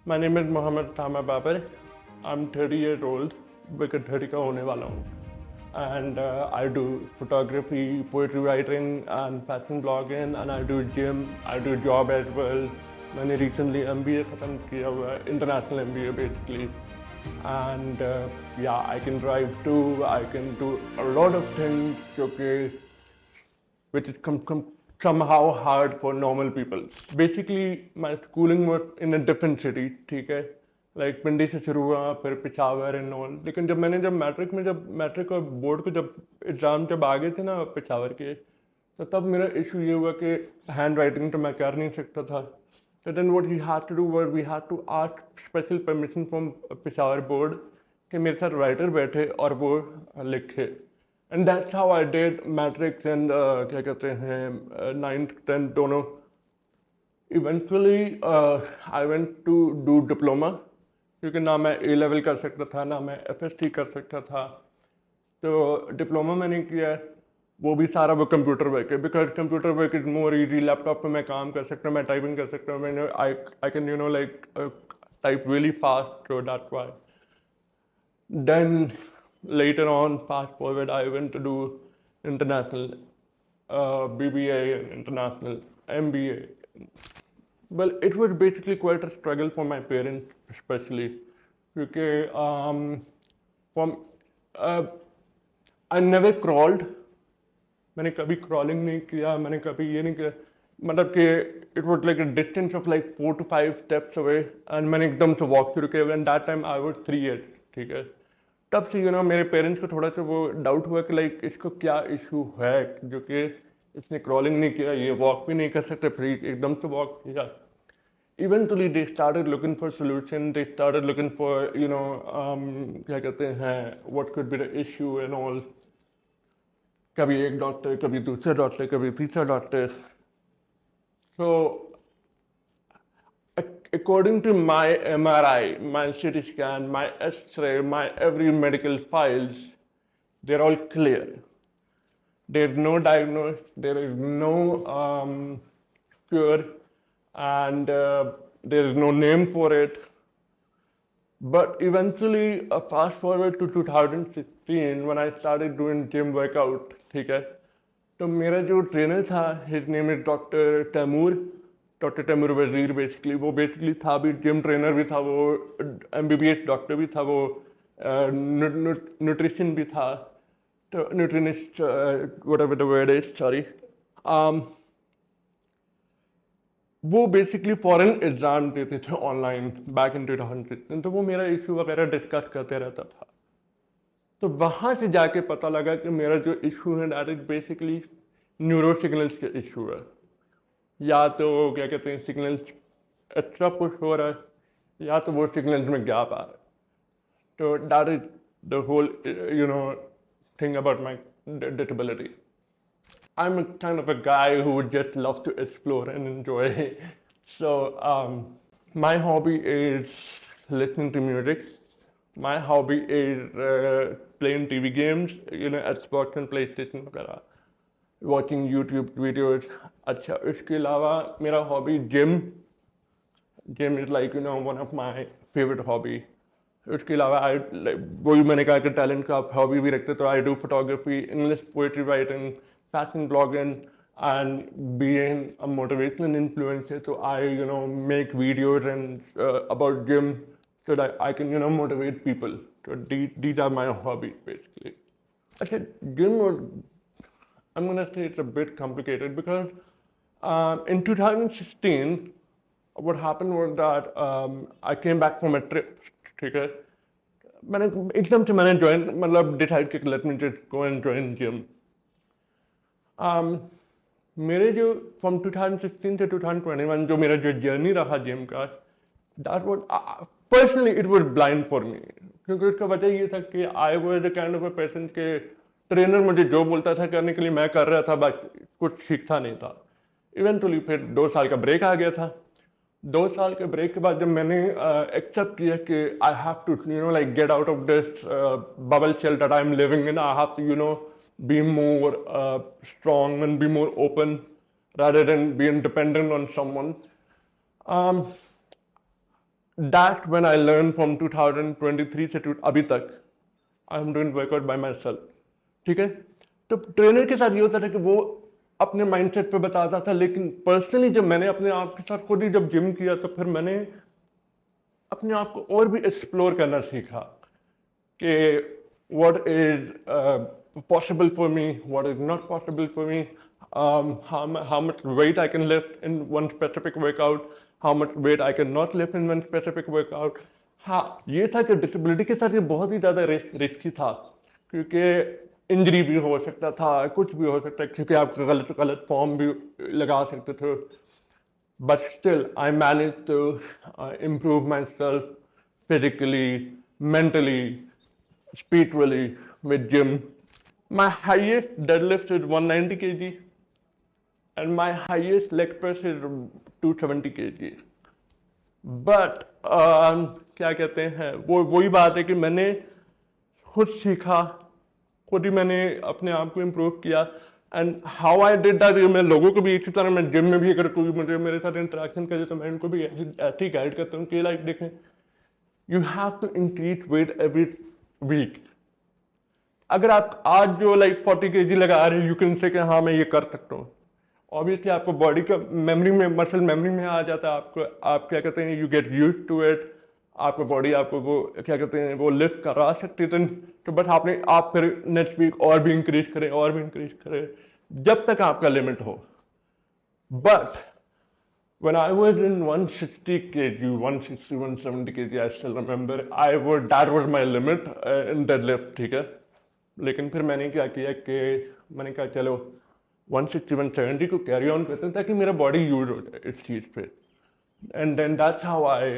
My name is Mohammed Tama Babar. I'm 30 years old, because 30 का होने वाला हूँ. And I do photography, poetry writing, and fashion blogging, and I do gym, I do job as well. मैंने recently MBA ख़त्म किया हुआ है, international MBA basically. And yeah, I can drive too, I can do a lot of things जो कि which is somehow hard for normal people. Basically, my schooling was in a different city, ठीक है. Like पिंडी से शुरू हुआ, फिर Peshawar and all. लेकिन जब मैट्रिक और बोर्ड को जब एग्जाम जब आ गए थे ना पिशावर के, तो तब मेरा इशू ये हुआ कि हैंड राइटिंग तो मैं कर नहीं सकता था. So then what we had to do was we had to ask special permission from Peshawar board कि मेरे साथ राइटर बैठे और वो लिखे. And that's how I did matrix and क्या कहते हैं नाइन्थ टेंथ दोनों. Eventually I went to do diploma, क्योंकि ना मैं ए लेवल कर सकता था ना मैं FST कर सकता था. तो डिप्लोमा मैंने किया, वो भी सारा वो कंप्यूटर वर्क है, because computer work is more easy. Laptop पे मैं काम कर सकता हूँ, मैं टाइपिंग कर सकता हूँ, मैंने I can like type really fast. So that's why. Then later on, fast forward, I went to do international BBA and international MBA. Well, it was basically quite a struggle for my parents, especially because from I never crawled. मैंने कभी crawling नहीं किया, मैंने कभी ये नहीं किया. मतलब कि it was like a distance of like 4 to 5 steps away, and मैंने एकदम से वॉक शुरू किया. And that time I was 3 years. ठीक है. तब से मेरे पेरेंट्स को थोड़ा सा वो डाउट हुआ कि लाइक इसको क्या इशू है, जो कि इसने क्रॉलिंग नहीं किया, ये वॉक भी नहीं कर सकते, फिर एकदम से वॉक किया. Eventually they started looking for solution, they started looking for क्या कहते हैं what could be the issue and all. कभी एक डॉक्टर, कभी दूसरा डॉक्टर, कभी तीसरा doctor. So according to my MRI, my CT scan, my X-ray, my every medical files, they're all clear. There's no diagnosis, there is no cure, and there is no name for it. But eventually, fast forward to 2016 when I started doing gym workout, ठीक है. तो मेरा जो trainer था, his name is doctor Taimur Wazir. Basically वो basically था भी gym trainer भी था, वो MBBS डॉक्टर भी था, वो न्यूट्रिशन भी था, तो न्यूट्रिनिस्ट whatever the word is, sorry. वो बेसिकली फॉरेन एग्जाम देते थे ऑनलाइन बैक इन 2016. तो वो मेरा इशू वगैरह डिस्कस करते रहता था. तो वहाँ से जाके पता लगा कि मेरा जो इशू है that is basically neuro signals के इशू है. या तो क्या कहते हैं सिग्नल्स एक्स्ट्रा पुश हो रहा है, या तो वो सिग्नल्स में गैप आ रहा है. तो that is the whole thing about my disability. I'm a kind of a guy who would just love to explore and enjoy. So my hobby is listening to music. My hobby is playing TV games, Xbox and PlayStation वगैरह, watching YouTube videos. अच्छा, इसके अलावा मेरा hobby gym is like one of my favorite hobby. उसके अलावा वही मैंने कहा कि टैलेंट का हॉबी भी रखते, तो I do photography, English poetry writing, fashion blogging, and being a motivational influencer. So I make videos and about gym, so that I can motivate people. So these are my hobbies basically. Okay, gym was, I'm gonna say it's a bit complicated because in 2016 what happened was that I came back from a trip. ठीक है. मैंने एकदम से मैंने join मतलब decide किया let me just go and join gym. मेरे जो फ्रॉम 2016 से 2021 जो मेरा जो जर्नी रहा जिम का, that was personally it was blind for me. क्योंकि उसका वजह ये था कि I was the kind of a person के ट्रेनर मुझे जो बोलता था करने के लिए मैं कर रहा था, बस कुछ सीखता नहीं था. इवेंचुअली फिर 2 साल का ब्रेक आ गया था. 2 साल के ब्रेक के बाद जब मैंने एक्सेप्ट किया कि I have to like get out of this bubble shell that I am living in, I have to be more strong and be more open rather than being dependent on someone. That when I learn from 2023 से अभी तक I am doing workout bye my self, ठीक है। तो trainer के साथ ये होता था कि वो अपने माइंडसेट पे बताता था, लेकिन पर्सनली जब मैंने अपने आप के साथ खुद ही जब जिम किया तो फिर मैंने अपने आप को और भी एक्सप्लोर करना सीखा कि what is possible for me, what is not possible for me, how much weight I can lift in one specific workout, how much weight I can not lift in one specific workout. हाँ, ये था कि disability के साथ ये बहुत ही ज़्यादा risky था, क्योंकि इंजरी भी हो सकता था, कुछ भी हो सकता है, क्योंकि आप गलत गलत फॉर्म भी लगा सकते थे। But still, I managed to improve myself physically, mentally, spiritually with gym. My highest deadlift is 190 kg and my highest leg press is 270 kg. But क्या कहते हैं, वो वही बात है कि मैंने खुद सीखा, खुद ही मैंने अपने आप को इम्प्रूव किया। And how I did that, मैं लोगों को भी इसी तरह, मैं जिम में भी अगर कोई मुझे मेरे साथ इंटरेक्शन करे तो मैं उनको भी ऐसे ही गाइड करता हूँ कि लाइक देखें, you have to increase weight every week. अगर आप आज जो लाइक 40 kg लगा रहे हो, यू कैन से कि हाँ मैं ये कर सकता हूँ। ऑब्वियसली आपको बॉडी का मेमोरी में, मसल मेमोरी में आ जाता है, आपको आप क्या कहते हैं, you get use to it. आपको बॉडी आपको वो क्या कहते हैं वो लिफ्ट करा सकती है। तो बस आप फिर नेक्स्ट वीक और भी इंक्रीज करें, और भी इंक्रीज करें, जब तक आपका लिमिट हो। But when I was in 160 kg, 160, 170 kg, I still remember, that was my limit in deadlift, ठीक है। लेकिन फिर मैंने क्या किया कि मैंने कहा चलो 160, 170 को कैरी ऑन करते हैं ताकि मेरा बॉडी यूज हो जाए इस चीज़ पे। And then that's how I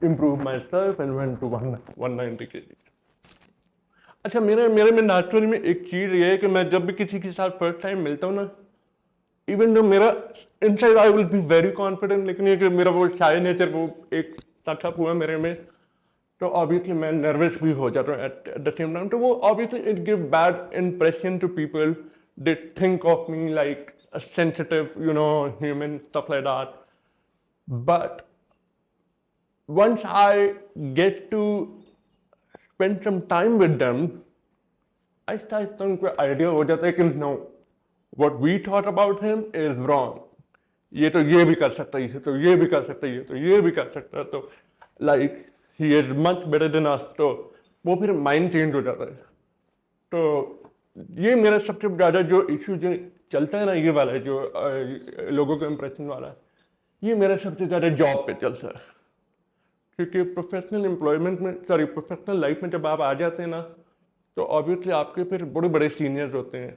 improve myself and went to 190 kg. अच्छा, मेरे मेरे में नेचुरली में एक चीज़ ये है कि मैं जब भी किसी के साथ फर्स्ट टाइम मिलता हूँ ना, इवन जो मेरा inside I will be very confident, लेकिन ये कि मेरा वो शाय नेचर वो एक टचअप हुआ मेरे में, तो ऑब्वियसली मैं नर्वस भी हो जाता हूँ एट द सेम टाइम। तो वो obviously it give bad impression to people, they think of me like sensitive, you know, human, stuff like that. But once I get to spend some time with them, I start to उनको idea हो जाता है कि no, what we thought about him is wrong. ये तो ये भी कर सकता है, ये तो ये भी कर सकता है, ये तो ये भी कर सकता है, तो like he is much better than us. तो वो फिर माइंड चेंज हो जाता है। तो ये मेरा सबसे ज़्यादा जो इशू जो चलता है ना, ये वाला जो लोगों के इम्प्रेशन वाला, ये मेरा सबसे ज़्यादा जॉब पे चलता है। क्योंकि प्रोफेशनल एम्प्लॉयमेंट में, सॉरी, प्रोफेशनल लाइफ में जब आप आ जाते हैं ना, तो ऑब्वियसली आपके फिर बड़े बड़े सीनियर्स होते हैं,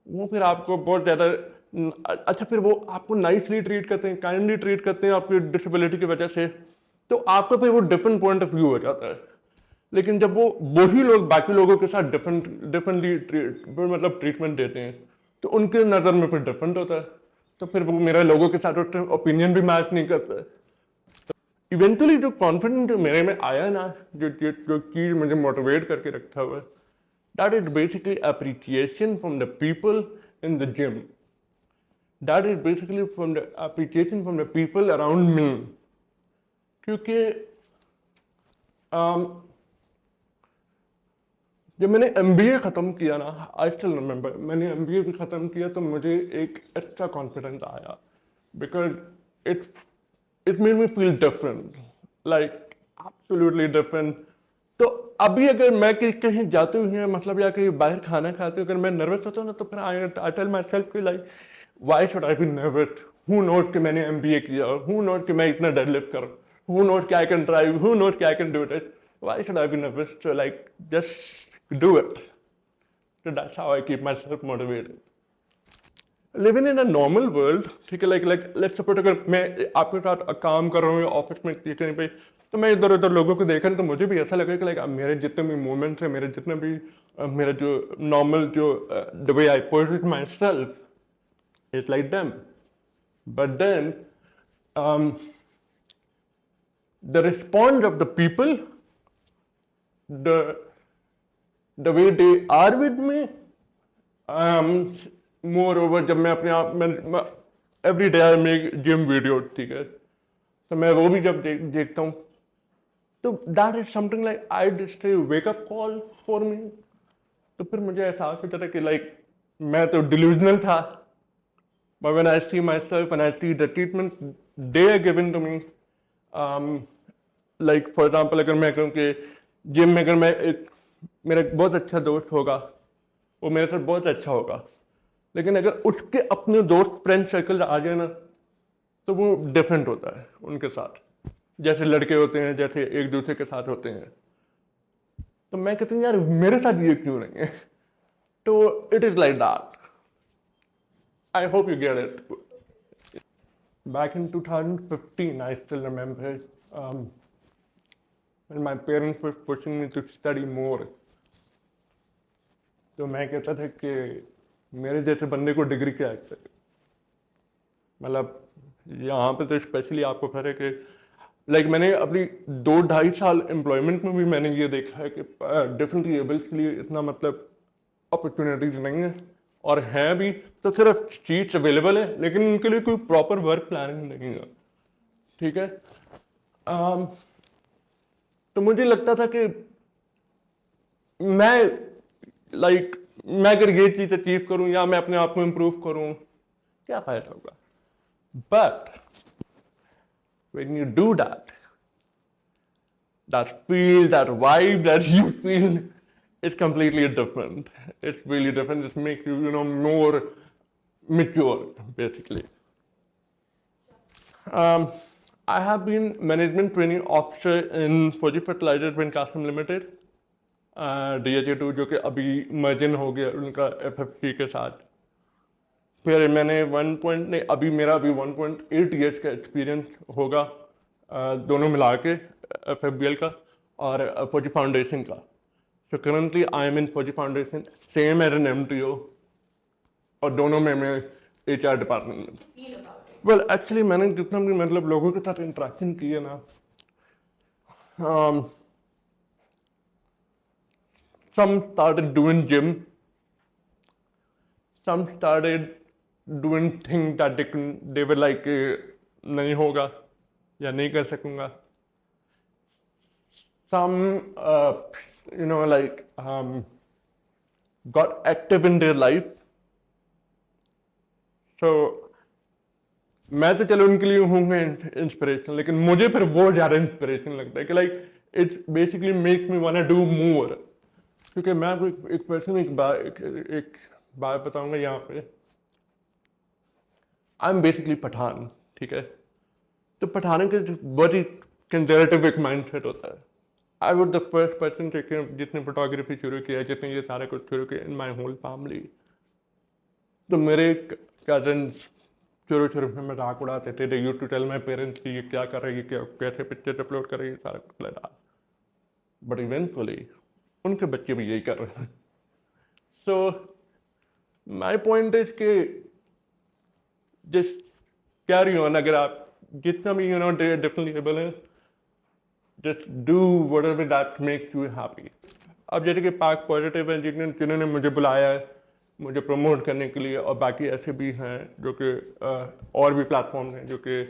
वो फिर आपको बहुत ज़्यादा अच्छा, फिर वो आपको नाइसली ट्रीट करते हैं, काइंडली ट्रीट करते हैं आपकी डिसेबिलिटी की वजह से, तो आपका फिर वो डिफरेंट पॉइंट ऑफ व्यू हो जाता है। लेकिन जब वो वही लोग बाकी लोगों के साथ डिफरेंटली मतलब ट्रीटमेंट देते हैं, तो उनके नज़र में फिर डिफरेंट होता है, तो फिर वो मेरा लोगों के साथ ओपिनियन भी मैच नहीं करता है। इवेंचुअली जो कॉन्फिडेंस मेरे में आया ना, जो चीज़ मुझे मोटिवेट करके रखा हुआ है, that is basically appreciation from the people in the gym, that is basically from the appreciation from the people around me. क्योंकि जब मैंने MBA ख़त्म किया ना, आई स्टिल रिमेंबर, मैंने MBA भी ख़त्म किया तो मुझे एक एक्स्ट्रा कॉन्फिडेंस आया, because it made me feel different, like absolutely different. तो अभी अगर मैं कहीं जाते हुए, मतलब या कहीं बाहर खाना खाते हुए अगर मैं नर्वस होता हूँ ना, तो फिर आई टेल माई सेल्फ कि like why should I be nervous, who नोट कि मैंने MBA किया, हु नोट कि मैं इतना डेडलिफ्ट करूँ, हु नोट कि आई कैन ड्राइव, हु नोट कि I can do it, why should I be nervous, so like just do it. So that's how I keep myself motivated. Living in a normal world, ठीक है, लाइक लेट्स सपोज अगर मैं आपके साथ काम कर रहा हूँ ऑफिस में कहीं पे, तो मैं इधर उधर लोगों को देखा तो मुझे भी ऐसा लगा कि लाइक मेरे जितने भी मूवमेंट्स हैं, मेरे जितने भी मेरा जो नॉर्मल जो the way I portrait myself is like them. But then the response of the people, the way they are with me, moreover जब मैं अपने आप में every day I make gym video, ठीक है, तो मैं वो भी जब देखता हूँ तो that is something like I just wake up call for me. तो फिर मुझे एहसास होता था कि लाइक मैं तो डिल्यूजनल था, but when I see myself and I see the treatment they are given to me, like for example अगर मैं कहूँ कि जिम में अगर मैं एक मेरा एक बहुत अच्छा दोस्त होगा, वो मेरे साथ बहुत अच्छा होगा, लेकिन अगर उसके अपने दोस्त फ्रेंड सर्कल आ जाए ना तो वो डिफरेंट होता है उनके साथ, जैसे लड़के होते हैं जैसे एक दूसरे के साथ होते हैं। तो मैं कहती हूँ यार मेरे साथ ये क्यों नहीं है। तो it is like that, I hope you get it. Back in 2015, I still remember when my parents were pushing me to study more. तो मैं कहता था कि मेरे जैसे बंदे को डिग्री क्या है, मतलब यहाँ पे तो स्पेशली आपको पता है कि लाइक मैंने अपनी 2-2.5 साल एम्प्लॉयमेंट में भी मैंने ये देखा है कि डिफरेंट एबल्स के लिए इतना मतलब अपॉर्चुनिटीज नहीं है, और हैं भी तो सिर्फ सीट्स अवेलेबल है लेकिन उनके लिए कोई प्रॉपर वर्क प्लानिंग नहीं है। ठीक है। um, तो मुझे लगता था कि मैं मैं अगर ये चीज अचीव करूं या मैं अपने आप को इम्प्रूव करूं क्या फायदा होगा। But when you do that, that feel, that vibe that you feel, it's completely different. It's really different. It makes you, more mature, basically. Um, I have been management training officer in Fuji Fertilizer Wind Custom Limited, DHA2 जो कि अभी मर्जन हो गया उनका FFC के साथ। फिर मैंने 1 पॉइंट नहीं, अभी 1.8 ईयर्स का एक्सपीरियंस होगा दोनों मिला के, FFBL का और फौजी फाउंडेशन का। So currently I am in Fauji Foundation same as an MTO, और दोनों में मैं HR डिपार्टमेंट में। वेल एक्चुअली मैंने जितना भी मतलब लोगों के साथ इंटरेक्शन किए ना, some started doing gym, some started doing things that they were like नहीं होगा या नहीं कर सकूंगा। Some got active in their life, so मैं तो चलो उनके लिए होंगे इंस्पिरेशन, लेकिन मुझे फिर वो ज़्यादा इंस्पिरेशन लगता है कि like it's basically makes me want to do more. क्योंकि मैं आपको एक पर्सन एक बात बताऊंगा यहाँ पे। आई एम बेसिकली पठान, ठीक है। तो पठान के बहुत ही कंजर्वेटिव एक माइंड सेट होता है। I was the first person जिसने फोटोग्राफी शुरू किया, जिसने ये सारा कुछ शुरू किया इन माई होल फैमिली। तो मेरे कजन शुरू में मजाक उड़ाते थे, they used to tell my parents कि ये क्या कर रही है, क्या कैसे पिक्चर अपलोड कर रही है, सारा कुछ लड़ा। बट इवेंचुअली उनके बच्चे भी यही कर रहे हैं। सो माय पॉइंट इज कि जस्ट कैरी ऑन। अगर आप जितना भी डिफरेंट लेवल है, just do whatever that makes you happy. अब जैसे कि पाक पॉजिटिव है जिन्होंने मुझे बुलाया है मुझे प्रमोट करने के लिए, और बाकी ऐसे भी हैं जो कि और भी प्लेटफॉर्म हैं जो कि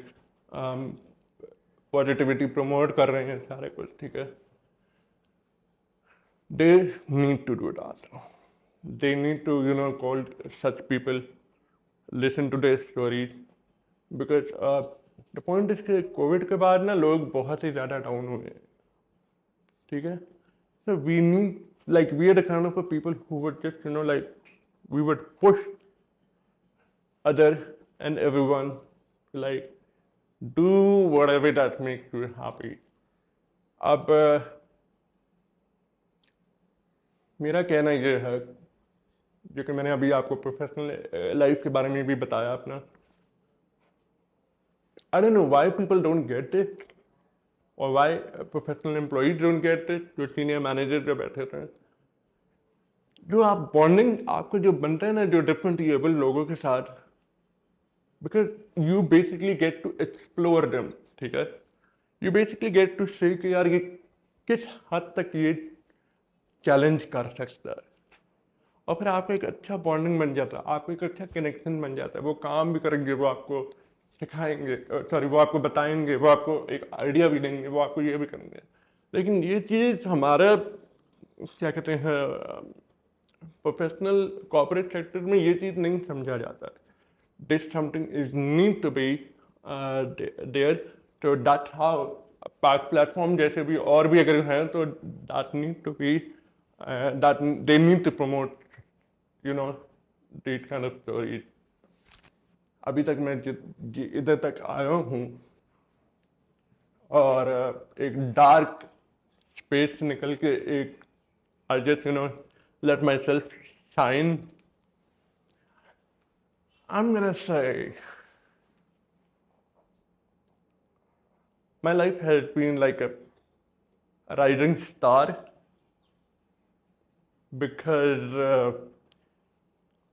पॉजिटिविटी प्रमोट कर रहे हैं सारे कुछ, ठीक है। They need to do that, they need to call such people, listen to their stories, because the point is कि कोविड के बाद ना लोग बहुत ही ज़्यादा डाउन हुए हैं, ठीक है। So we need, like, we are the kind of a people who would just, we would push other and everyone to, like, do whatever that makes you happy. अब मेरा कहना ये है, जो कि मैंने अभी आपको प्रोफेशनल लाइफ के बारे में भी बताया अपना। I don't know why people don't get it, और why professional employees don't get it, जो सीनियर मैनेजर जो बैठे थे। जो आप बॉन्डिंग आपको जो बनता है ना जो डिफरेंट एबल लोगों के साथ, because you basically get to explore them, ठीक है। You basically get to see कि यार ये किस हद तक ये चैलेंज कर सकता है, और फिर आपको एक अच्छा बॉन्डिंग बन जाता है, आपको एक अच्छा कनेक्शन बन जाता है। वो काम भी करेंगे, वो आपको सिखाएंगे, सॉरी वो आपको बताएंगे, वो आपको एक आइडिया भी देंगे, वो आपको ये भी करेंगे। लेकिन ये चीज़ हमारा क्या कहते हैं प्रोफेशनल कॉर्पोरेट सेक्टर में ये चीज़ नहीं समझा जाता है। This something is need to be there, तो दैट्स हाउ पार्क प्लेटफॉर्म जैसे भी और भी अगर हैं तो that need to be that they need to promote you know this kind of stories. अभी तक मैं इधर तक आया हूँ और एक डार्क स्पेस से निकल के एक I just let myself shine. I'm gonna say my life has been like a rising star because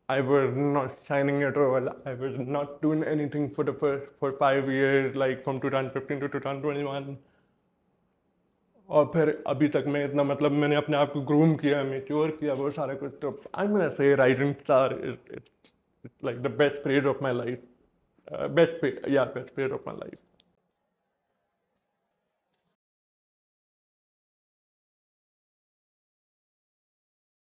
I was not shining at all. I was not doing anything for the first for 5 years, like from 2015 to 2021. और फिर अभी तक मैं इतना मतलब मैंने अपने आप को ग्रूम किया, मेच्योर किया, वो सारा कुछ। तो I am gonna say rising star is like the best phase of my life, best phase of my life.